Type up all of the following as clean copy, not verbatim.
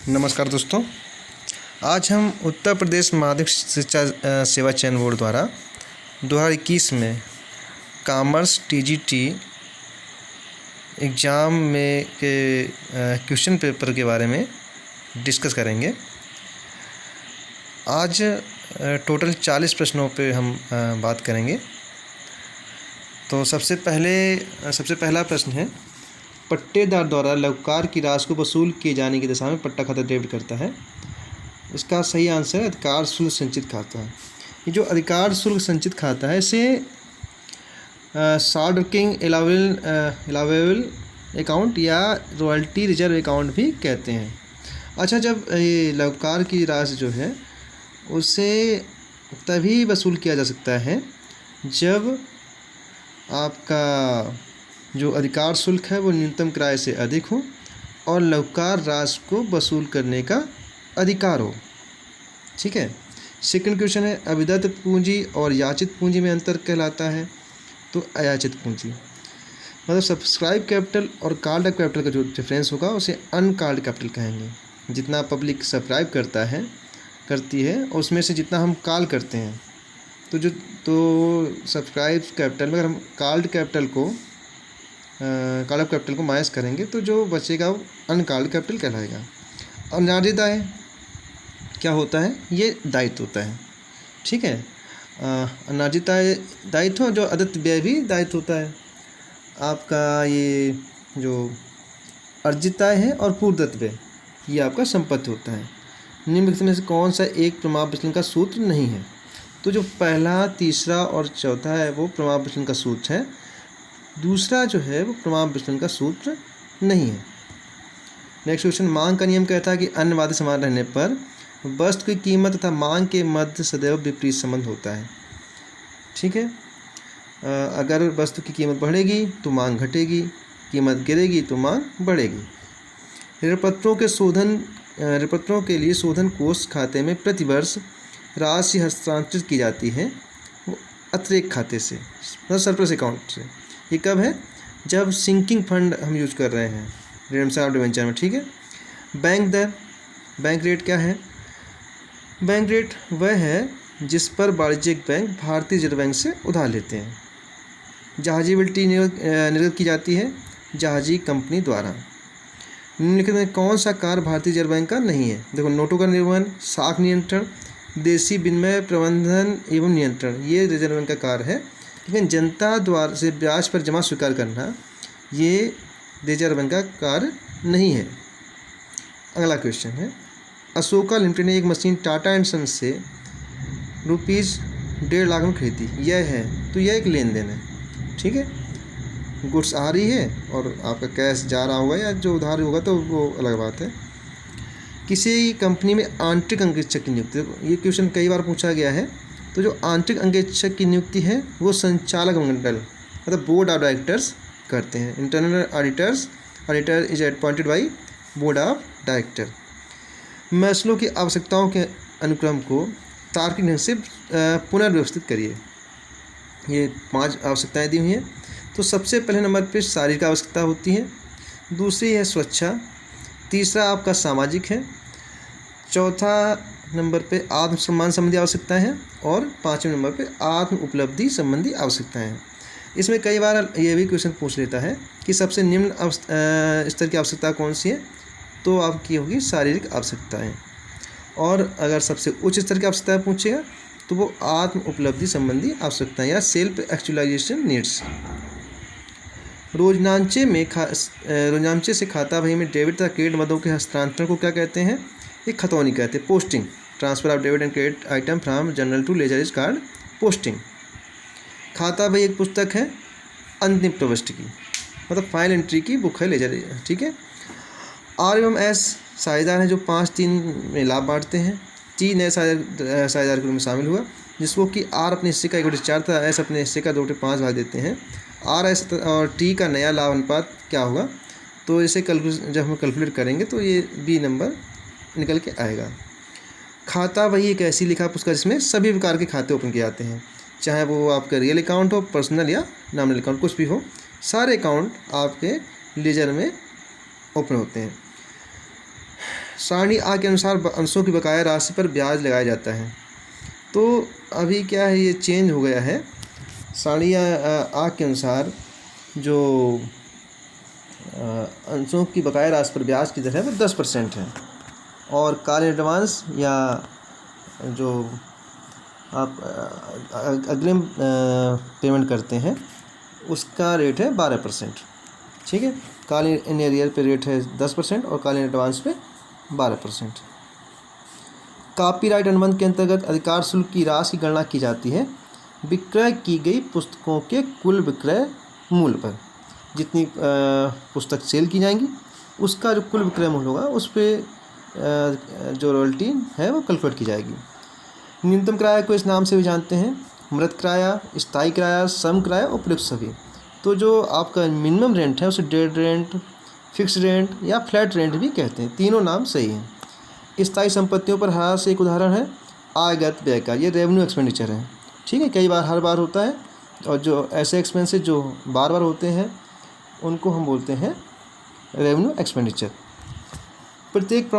नमस्कार दोस्तों। आज हम उत्तर प्रदेश माध्यमिक शिक्षा सेवा चयन बोर्ड द्वारा 2021 में कॉमर्स टीजीटी एग्ज़ाम में के क्वेश्चन पेपर के बारे में डिस्कस करेंगे। आज टोटल 40 प्रश्नों पे हम बात करेंगे। तो सबसे पहला प्रश्न है, पट्टेदार द्वारा लघुकार की राशि को वसूल किए जाने की दशा में पट्टा खाता डेबिट करता है। इसका सही आंसर है अधिकार शुल्क संचित खाता है। ये जो अधिकार शुल्क संचित खाता है इसे शॉर्ट वर्किंग एलावेबल अकाउंट या रॉयल्टी रिजर्व अकाउंट भी कहते हैं। अच्छा, जब ये लघुकार की राशि जो है उसे तभी वसूल किया जा सकता है जब आपका जो अधिकार शुल्क है वो न्यूनतम किराए से अधिक हो और लघुकार राशि को वसूल करने का अधिकार हो। ठीक है। सेकंड क्वेश्चन है, अभिदत्त पूंजी और याचित पूंजी में अंतर कहलाता है। तो अयाचित पूंजी मतलब सब्सक्राइब कैपिटल और कॉल्ड अप कैपिटल का जो डिफरेंस होगा उसे अनकॉल्ड कैपिटल कहेंगे। जितना पब्लिक सब्सक्राइब करती है और उसमें से जितना हम कॉल करते हैं तो सब्सक्राइब कैपिटल में अगर हम कॉल्ड अप कैपिटल को माइनस करेंगे तो जो बचेगा वो अनकॉल्ड कैपिटल कहलाएगा। और नार्जित दाय क्या होता है? ये दायित्व होता है। ठीक है। अनार्जित दायित्व जो अदत्त व्यय भी दायित्व होता है। आपका ये जो अर्जित आय है और पूर्वदत्त व्यय ये आपका संपत्ति होता है। निम्नलिखित में से कौन सा एक प्रमाण विचलन का सूत्र नहीं है? तो जो पहला, तीसरा और चौथा है वो प्रमाण विचलन का सूत्र है। दूसरा जो है वो प्रमाण विचलन का सूत्र नहीं है। नेक्स्ट क्वेश्चन, मांग का नियम कहता है कि अन्य वादे समान रहने पर वस्तु की कीमत तथा मांग के मध्य सदैव विपरीत संबंध होता है। ठीक है। अगर वस्तु की कीमत बढ़ेगी तो मांग घटेगी, कीमत गिरेगी तो मांग बढ़ेगी। ऋणपत्रों के लिए शोधन कोष खाते में प्रतिवर्ष राशि हस्तांतरित की जाती है वो अतिरिक्त खाते से, मतलब सरप्लस अकाउंट से। ये कब है? जब सिंकिंग फंड हम यूज कर रहे हैं रिडम्पशन ऑफ डिबेंचर में। ठीक है। बैंक दर, बैंक रेट क्या है? बैंक रेट वह है जिस पर वाणिज्यिक बैंक भारतीय रिजर्व बैंक से उधार लेते हैं। जहाजी बिल्टी निर्गत की जाती है जहाजी कंपनी द्वारा। निम्नलिखित में कौन सा कार्य भारतीय रिजर्व बैंक का नहीं है? देखो, नोटों का निर्वहन, साख नियंत्रण, देशी विनिमय प्रबंधन एवं नियंत्रण ये रिजर्व बैंक का कार्य है। लेकिन जनता द्वारा से ब्याज पर जमा स्वीकार करना ये रिजर्व बैंक का कार्य नहीं है। अगला क्वेश्चन है, अशोका लिमिटेड ने एक मशीन टाटा एंड सन्स से ₹1.5 लाख में खरीदी। यह है तो यह एक लेन देन है। ठीक है। गुड्स आ रही है और आपका कैश जा रहा होगा या जो उधार होगा तो वो अलग बात है। किसी कंपनी में आंतरिक अंगेक्षक की नियुक्ति, ये क्वेश्चन कई बार पूछा गया है। तो जो आंतरिक अंगेक्षक की नियुक्ति है वो संचालक मंडल मतलब बोर्ड ऑफ डायरेक्टर्स करते हैं। Internal auditor is appointed by board of director. Maslow की आवश्यकताओं के अनुक्रम को तार्किक ढंग से पुनर्व्यवस्थित करिए। ये 5 आवश्यकताएं दी हुई हैं। तो सबसे पहले नंबर पे शारीरिक आवश्यकता होती है, दूसरी है सुरक्षा, तीसरा आपका सामाजिक है, चौथा नंबर पे आत्म सम्मान संबंधी आवश्यकताएं हैं और 5वें नंबर पे आत्म उपलब्धि संबंधी आवश्यकताएं हैं। इसमें कई बार ये भी क्वेश्चन पूछ लेता है कि सबसे निम्न स्तर की आवश्यकता कौन सी है? तो आपकी होगी शारीरिक आवश्यकताएं। और अगर सबसे उच्च स्तर की आवश्यकताएं पूछेगा तो वो आत्म उपलब्धि संबंधी आवश्यकताएं या सेल्फ एक्चुअलाइजेशन नीड्स। रोजनामचे से खाता बही में डेबिट तथा क्रेडिट मदों के हस्तांतरण को क्या कहते हैं? एक खतौनी कहते हैं। Posting, transfer of debit and credit item from journal to ledger is called posting. खाता बही एक पुस्तक है अंतिम प्रविष्टि की, मतलब फाइल एंट्री की बुक है लेजर। ठीक है। आर एवं एस साझेदार हैं जो 5-3 में लाभ बांटते हैं। टी नए साझेदार के रूप में शामिल हुआ जिसको कि आर अपने हिस्से का 1/4 तथा एस अपने हिस्से का 2/5 भाग देते हैं। आर एस और टी का नया लाभ अनुपात क्या होगा? तो इसे जब हम कैलकुलेट करेंगे तो ये बी नंबर निकल के आएगा। खाता वही एक ऐसी लिखा पुस्तक जिसमें सभी प्रकार के खाते ओपन किए जाते हैं, चाहे वो आपका रियल अकाउंट हो, पर्सनल या नॉमिनल अकाउंट, कुछ भी हो, सारे अकाउंट आपके लेजर में ओपन होते हैं। सारणी आ के अनुसार अंशों की बकाया राशि पर ब्याज लगाया जाता है। तो अभी क्या है, ये चेंज हो गया है। सारणी आ के अनुसार जो अंशों की बकाया राशि पर ब्याज की दर है वो 10% है, और कॉल इन एडवांस या जो आप अग्रिम पेमेंट करते हैं उसका रेट है 12%। ठीक है, कॉल इन एरियर पे रेट है 10% और कॉल इन एडवांस पे 12%। कॉपीराइट अनुबंध के अंतर्गत अधिकार शुल्क की राशि की गणना की जाती है विक्रय की गई पुस्तकों के कुल विक्रय मूल्य पर। जितनी पुस्तक सेल की जाएंगी उसका जो कुल विक्रय मूल्य होगा उस पर जो रॉयल्टी है वो कैलकुलेट की जाएगी। न्यूनतम किराया को इस नाम से भी जानते हैं, मृत किराया, स्थायी किराया, सम किराया, उपयुक्त सभी। तो जो आपका मिनिमम रेंट है उसे डेड रेंट, फिक्स रेंट या फ्लैट रेंट भी कहते हैं, तीनों नाम सही हैं। स्थायी संपत्तियों पर ह्रास एक उदाहरण है आयगत व्यय का, ये रेवेन्यू एक्सपेंडिचर है। ठीक है, कई बार हर बार होता है, और जो ऐसे एक्सपेंसेस जो बार बार होते हैं उनको हम बोलते हैं रेवेन्यू एक्सपेंडिचर। प्रत्येक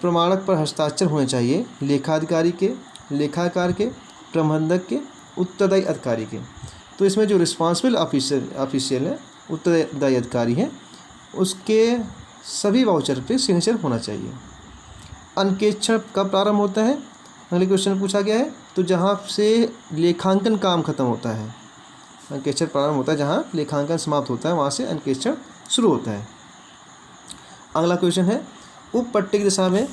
प्रमाणक पर हस्ताक्षर होने चाहिए लेखाधिकारी के, लेखाकार के, प्रबंधक के, उत्तरदायी अधिकारी के। तो इसमें जो रिस्पॉन्सिबल ऑफिशियल है, उत्तरदायी अधिकारी हैं, उसके सभी वाउचर पे सिग्नेचर होना चाहिए। अंकेक्षण कब प्रारंभ होता है, अगले क्वेश्चन पूछा गया है। तो जहाँ से लेखांकन काम खत्म होता है, अंकेक्षण प्रारंभ होता है जहाँ लेखांकन समाप्त होता है, वहाँ से अंकेक्षण शुरू होता है। अगला क्वेश्चन है, उप पट्टे की दिशा में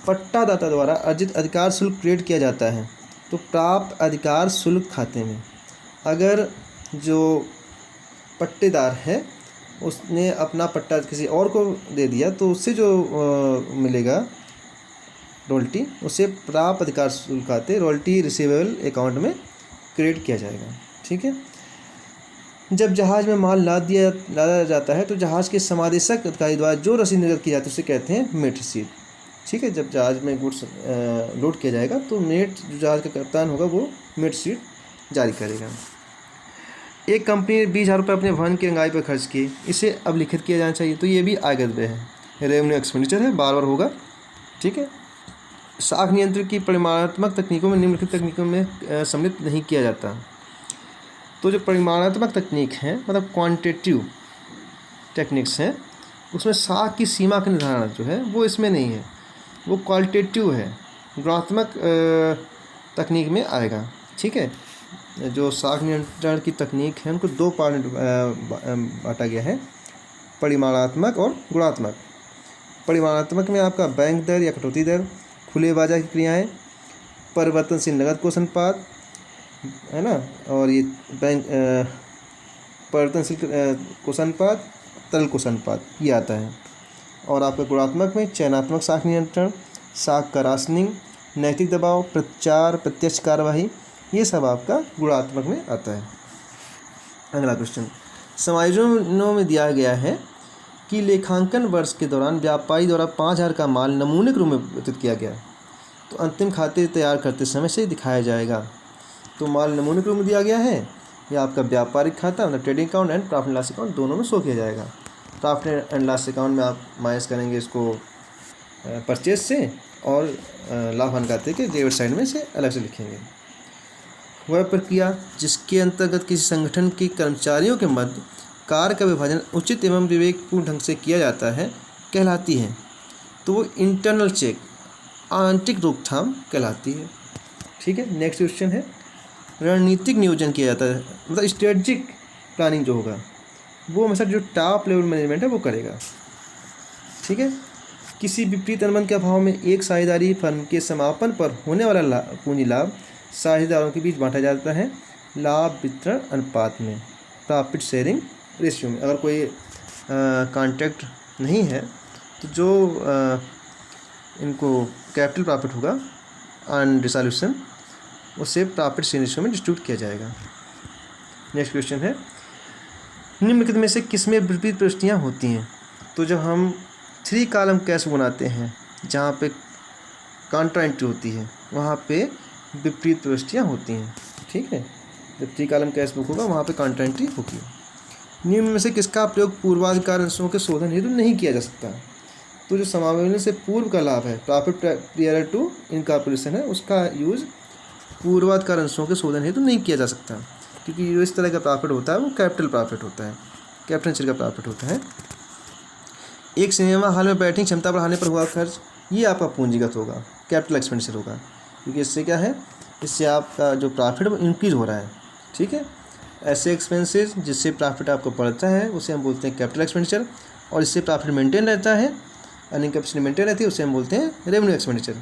पट्टादाता द्वारा अर्जित अधिकार शुल्क क्रेडिट किया जाता है। तो प्राप्त अधिकार शुल्क खाते में अगर जो पट्टेदार है उसने अपना पट्टा किसी और को दे दिया तो उससे जो मिलेगा रॉयल्टी, उसे प्राप्त अधिकार शुल्क खाते रॉयल्टी रिसीवेबल अकाउंट में क्रेडिट किया जाएगा। ठीक है, जब जहाज़ में माल लादा जाता है तो जहाज़ के समादेशक अधिकारी द्वारा जो रसीद निर्गत की जाती है उसे कहते हैं मेट रसीद। ठीक है, जब जहाज़ में गुड्स लोड किया जाएगा तो मेट, जो जहाज़ का कप्तान होगा वो मेट रसीद जारी करेगा। एक कंपनी ने 20,000 रुपये अपने भवन की रंगाई पर खर्च किए, इसे अब लिखित किया जाना चाहिए। तो ये भी आयगत व्यय है, रेवेन्यू एक्सपेंडिचर है, बार बार होगा। ठीक है, साख नियंत्रण की परिमाणात्मक तकनीकों में निम्नलिखित तकनीकों में सम्मिलित नहीं किया जाता। तो जो परिमाणात्मक तकनीक है, मतलब क्वांटिटेटिव टेक्निक्स हैं, उसमें साख की सीमा का निर्धारण जो है वो इसमें नहीं है, वो क्वालिटेटिव है, गुणात्मक तकनीक में आएगा। ठीक है, जो साख नियंत्रण की तकनीक है उनको दो पार्ट बांटा गया है, परिमाणात्मक और गुणात्मक। परिमाणात्मक में आपका बैंक दर या कटौती दर, खुले बाजार की क्रियाएँ, परिवर्तनशील नकद कोष अनुपात है ना, और ये बैंक परिवर्तनशील कोष अनुपात, तरल कोष अनुपात, ये आता है। और आपका गुणात्मक में चयनात्मक साख नियंत्रण, साख का राशनिंग, नैतिक दबाव, प्रचार, प्रत्यक्ष कार्यवाही, ये सब आपका गुणात्मक में आता है। अगला क्वेश्चन, समायोजनों में दिया गया है कि लेखांकन वर्ष के दौरान व्यापारी द्वारा 5,000 का माल नमूने के रूप में वितरित किया गया, तो अंतिम खाते तैयार करते समय से दिखाया जाएगा। तो माल नमूने के रूप में दिया गया है, या आपका व्यापारिक खाता मतलब trading account and profit and loss account दोनों में शो किया जाएगा। प्रॉफिट एंड लॉस अकाउंट में आप माइनस करेंगे इसको परचेज से, और लाभ हानि खाते के डेबिट साइड में से अलग से लिखेंगे। वह प्रक्रिया जिसके अंतर्गत किसी संगठन के कर्मचारियों के मध्य कार्य का विभाजन उचित एवं विवेकपूर्ण ढंग से किया जाता है कहलाती है। तो वो इंटरनल चेक, आंतरिक रोकथाम कहलाती है। ठीक है, नेक्स्ट क्वेश्चन है, रणनीतिक नियोजन किया जाता है, मतलब स्ट्रेटजिक प्लानिंग जो होगा वो हमेशा जो टॉप लेवल मैनेजमेंट है वो करेगा। ठीक है, किसी विपरीत अनुबंध के अभाव में एक साझेदारी फर्म के समापन पर होने वाला पूंजी लाभ साझेदारों के बीच बांटा जाता है लाभ वितरण अनुपात में, प्रॉफिट शेयरिंग रेशियो में। अगर कोई कॉन्ट्रैक्ट नहीं है तो जो इनको कैपिटल प्रॉफिट होगा ऑन डिसॉल्यूशन, उसे प्रॉफिट शेयरिंग रेशियो में डिस्ट्रीब्यूट किया जाएगा। नेक्स्ट क्वेश्चन है, निम्नलिखित में से किसमें विपरीत प्रविष्टियाँ होती हैं। तो जब हम 3 कॉलम कैश बनाते हैं जहाँ पे कॉन्ट्रा एंट्री होती है वहाँ पे विपरीत प्रविष्टियाँ होती हैं। ठीक है, जब 3 कॉलम कैश बुक होगा वहाँ पे कॉन्ट्रा एंट्री होगी। निम्न में से किसका प्रयोग पूर्वाधिकार अंशों के शोधन हेतु नहीं किया जा सकता। तो जो समावेशन से पूर्व का लाभ है, प्रॉफिट प्रियर टू इनकॉर्पोरेशन है, उसका यूज़ पूर्वाधिकार अंशों के शोधन हेतु नहीं किया जा सकता, क्योंकि जो इस तरह का प्रॉफिट होता है वो कैपिटल प्रॉफिट होता है, कैपिटल शेयर का प्रॉफिट होता है। एक सिनेमा हॉल में बैठने की क्षमता बढ़ाने पर हुआ खर्च, ये आपका पूंजीगत होगा, कैपिटल एक्सपेंडिचर होगा, क्योंकि इससे क्या है, इससे आपका जो प्रॉफिट है वो इंक्रीज़ हो रहा है। ठीक है, ऐसे एक्सपेंसेस जिससे प्रॉफिट आपको बढ़ता है उसे हम बोलते हैं कैपिटल एक्सपेंडिचर, और इससे प्रॉफिट मेंटेन रहता है, अर्निंग कैपेसिटी मेंटेन रहती है, उसे हम बोलते हैं रेवेन्यू एक्सपेंडिचर।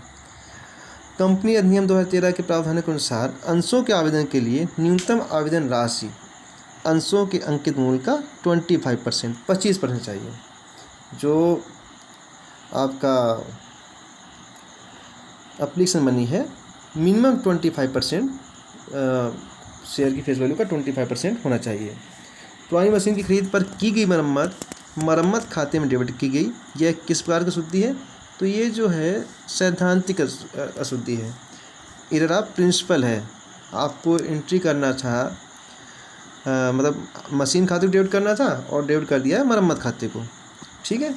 कंपनी अधिनियम 2013 के प्रावधानों के अनुसार अंशों के आवेदन के लिए न्यूनतम आवेदन राशि अंशों के अंकित मूल्य का 25% चाहिए। जो आपका एप्लीकेशन मनी है, मिनिमम 25% शेयर की फेस वैल्यू का 25% होना चाहिए। पुरानी मशीन की खरीद पर की गई मरम्मत खाते में डेबिट की गई, यह किस प्रकार की अशुद्धि है? तो ये जो है सैद्धांतिक अशुद्धि है, इधर आप प्रिंसिपल है, आपको एंट्री करना था, मतलब मशीन खाते को डेबिट करना था और डेबिट कर दिया है मरम्मत खाते को। ठीक है,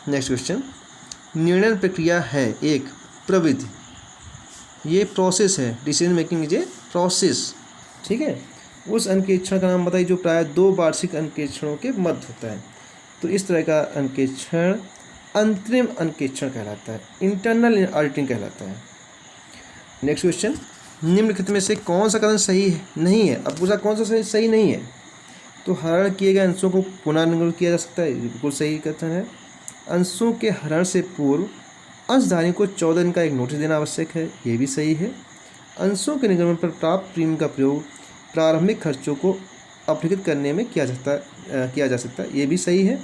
नेक्स्ट क्वेश्चन, निर्णय प्रक्रिया है एक प्रविधि, ये प्रोसेस है, decision making is a process. ठीक है, उस अंकेक्षण का नाम बताइए जो प्राय 2 वार्षिक अंकेक्षणों के मध्य होता है। तो इस तरह का अंकेक्षण अंतरिम अंकेक्षण कहलाता है, इंटरनल ऑडिटिंग कहलाता है। नेक्स्ट क्वेश्चन, निम्नलिखित में से कौन सा कथन सही नहीं है? अब पूछा कौन सा सही नहीं है, तो हरण किए गए अंशों को पुनर्निर्गमित किया जा सकता है, बिल्कुल सही कथन है। अंशों के हरण से पूर्व अंशधारी को 14 दिन का एक नोटिस देना आवश्यक है, ये भी सही है। अंशों के निर्गमन पर प्राप्त प्रीमियम का प्रयोग प्रारंभिक खर्चों को अपलिखित करने में किया जा सकता है, ये भी सही है।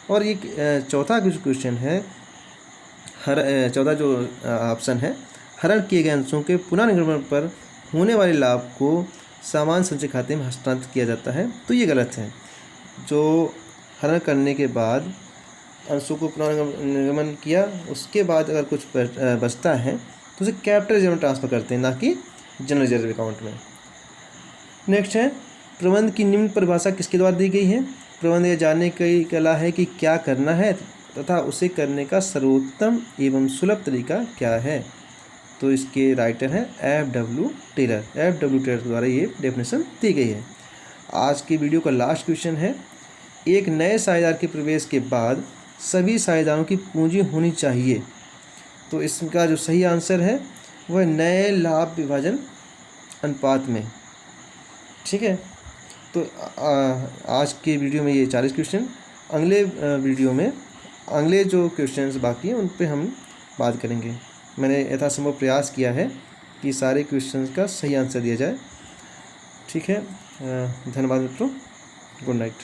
और ये चौथा क्वेश्चन है, चौथा जो ऑप्शन है, हरण किए गए अंशों के पुनः निर्गमन पर होने वाले लाभ को सामान्य संचय खाते में हस्तांतरित किया जाता है, तो ये गलत है। जो हरण करने के बाद अंशों को पुनर्निर्गमन किया, उसके बाद अगर कुछ बचता है तो उसे कैपिटल रिजर्व में ट्रांसफर करते हैं, ना कि जनरल रिजर्व अकाउंट में। नेक्स्ट है, प्रबंध की निम्न परिभाषा किसके द्वारा दी गई है? प्रबंध यह जानने की कला है कि क्या करना है तथा उसे करने का सर्वोत्तम एवं सुलभ तरीका क्या है। तो इसके राइटर हैं F.W. टेलर द्वारा ये डेफिनेशन दी गई है। आज की वीडियो का लास्ट क्वेश्चन है, एक नए साझेदार के प्रवेश के बाद सभी साझेदारों की पूंजी होनी चाहिए। तो इसका जो सही आंसर है वह नए लाभ विभाजन अनुपात में। ठीक है, तो आज के वीडियो में ये 40 क्वेश्चन, अगले वीडियो में अगले जो क्वेश्चंस बाकी हैं उन पे हम बात करेंगे। मैंने यथासंभव प्रयास किया है कि सारे क्वेश्चंस का सही आंसर दिया जाए। ठीक है, धन्यवाद मित्रों, गुड नाइट।